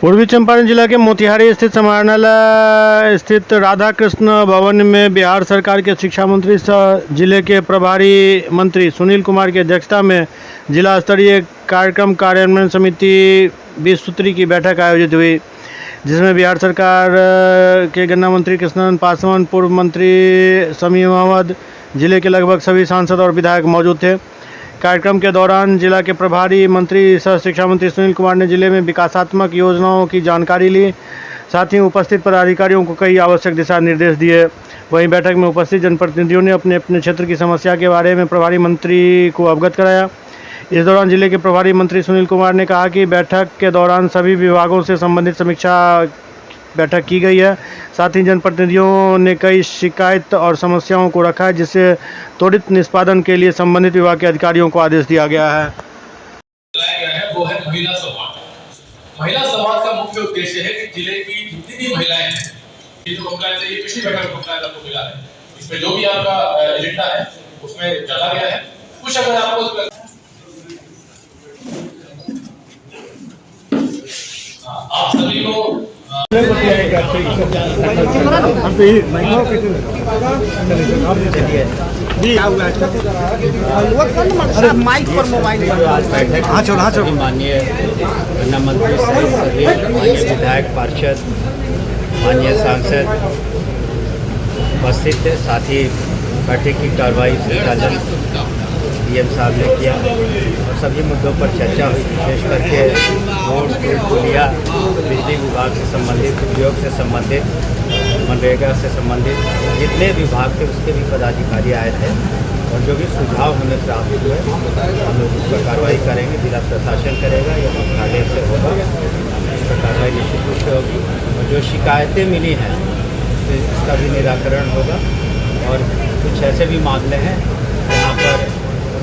पूर्वी चंपारण जिला के मोतिहारी स्थित समाहरणालय स्थित राधा कृष्ण भवन में बिहार सरकार के शिक्षा मंत्री सह जिले के प्रभारी मंत्री सुनील कुमार की अध्यक्षता में जिला स्तरीय कार्यक्रम कार्यान्वयन समिति 20 सूत्री की बैठक आयोजित हुई, जिसमें बिहार सरकार के गन्ना मंत्री कृष्णनंदन पासवान, पूर्व मंत्री समी मोहम्मद, जिले के लगभग सभी सांसद और विधायक मौजूद थे। कार्यक्रम के दौरान जिला के प्रभारी मंत्री सह शिक्षा मंत्री सुनील कुमार ने जिले में विकासात्मक योजनाओं की जानकारी ली, साथ ही उपस्थित पदाधिकारियों को कई आवश्यक दिशा निर्देश दिए। वहीं बैठक में उपस्थित जनप्रतिनिधियों ने अपने अपने क्षेत्र की समस्या के बारे में प्रभारी मंत्री को अवगत कराया। इस दौरान जिले के प्रभारी मंत्री सुनील कुमार ने कहा कि बैठक के दौरान सभी विभागों से संबंधित समीक्षा बैठक की गई है। साथ ही जनप्रतिनिधियों ने कई शिकायत और समस्याओं को रखा है, जिससे त्वरित निष्पादन के लिए संबंधित विभाग के अधिकारियों को आदेश दिया गया है। वो है महिला संवाद। महिला संवाद का मुख्य उद्देश्य है कि जिले की जितनी भी महिलाएं हैं, ये जो कंप्लायंस है, ये पिछली बैठक में कंप्लायंस आपको मिला है, इसमें जो भी आपका एजेंडा है उसमें डाला गया है। कुछ अगर आपको आप सभी को माइक पर मोबाइल माननीय गन्ना मंत्री सहित सभी माननीय विधायक, पार्षद, माननीय सांसद उपस्थित थे। साथ ही बैठक की कार्रवाई संचालन डीएम साहब ने किया और सभी मुद्दों पर चर्चा हुई, विशेष करके रोड, पुलिया, बिजली विभाग से संबंधित, उद्योग से संबंधित, मनरेगा से संबंधित जितने विभाग थे उसके भी पदाधिकारी आए थे और जो भी सुझाव हमें प्राप्त हुए हम लोग उस पर कार्रवाई करेंगे। जिला प्रशासन करेगा या मंत्रालय से होगा, उस पर कार्रवाई निश्चित रूप से होगी और जो शिकायतें मिली हैं इसका भी निराकरण होगा। और कुछ ऐसे भी मामले हैं जहाँ पर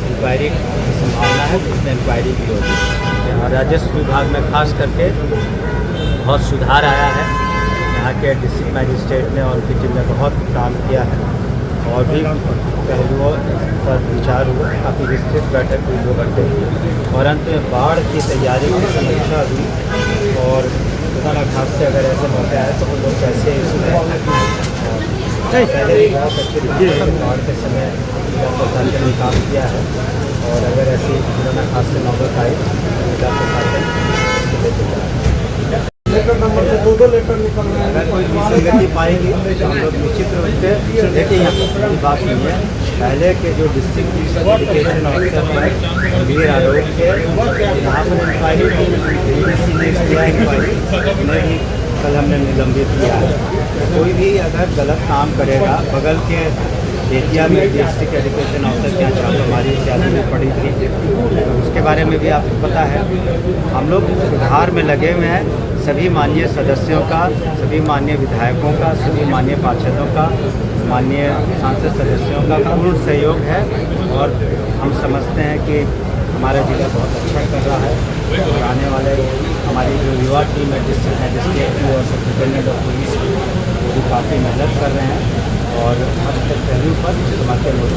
इंक्वायरी की संभावना है तो उसमें इंक्वायरी भी होगी। और राजस्व विभाग में खास करके बहुत सुधार आया है। यहाँ के डिस्ट्रिक्ट मजिस्ट्रेट ने और उनकी टीम ने बहुत काम किया है और भी पहलुओं पर विचार हुआ। काफ़ी विस्तृत बैठक हुई 2 घंटे की और अंत में बाढ़ की तैयारी की समीक्षा हुई और खुदा खास से अगर ऐसे मौके आए तो वो लोग कैसे इसमें पहले भी बहुत अच्छे बाढ़ के समय जिला प्रशासन ने काम किया है और अगर ऐसी खुदा खास से नौबत आई तो जिला प्रशासन अगर कोई विसंगति पाएगी तो हम लोग निश्चित रूप से देखिए। यहाँ बात नहीं है, पहले के जो डिस्ट्रिक्ट एजुकेशन ऑफिसर पर गंभीर आरोप थे यहाँ पर इंक्वायरी इंक्वायरी कल हमने निलंबित किया है। कोई भी अगर गलत काम करेगा, बगल के बेतिया में डिस्ट्रिक्ट एजुकेशन ऑफिसर के यहाँ छापेमारी इत्यादि भी पड़ी थी, तो उसके बारे में भी आपको पता है। हम लोग सुधार में लगे हुए हैं। सभी माननीय सदस्यों का, सभी माननीय विधायकों का, सभी माननीय पार्षदों का, माननीय सांसद सदस्यों का पूर्ण सहयोग है और हम समझते हैं कि हमारा जिला बहुत अच्छा कर रहा है और आने वाले हमारी जो युवा टीम है डिस्ट्रिक्ट मजिस्ट्रेट की और सुपरिटेंडेंट ऑफ पुलिस वो भी काफ़ी मेहनत कर रहे हैं और हर पहलू पर समाज के लोग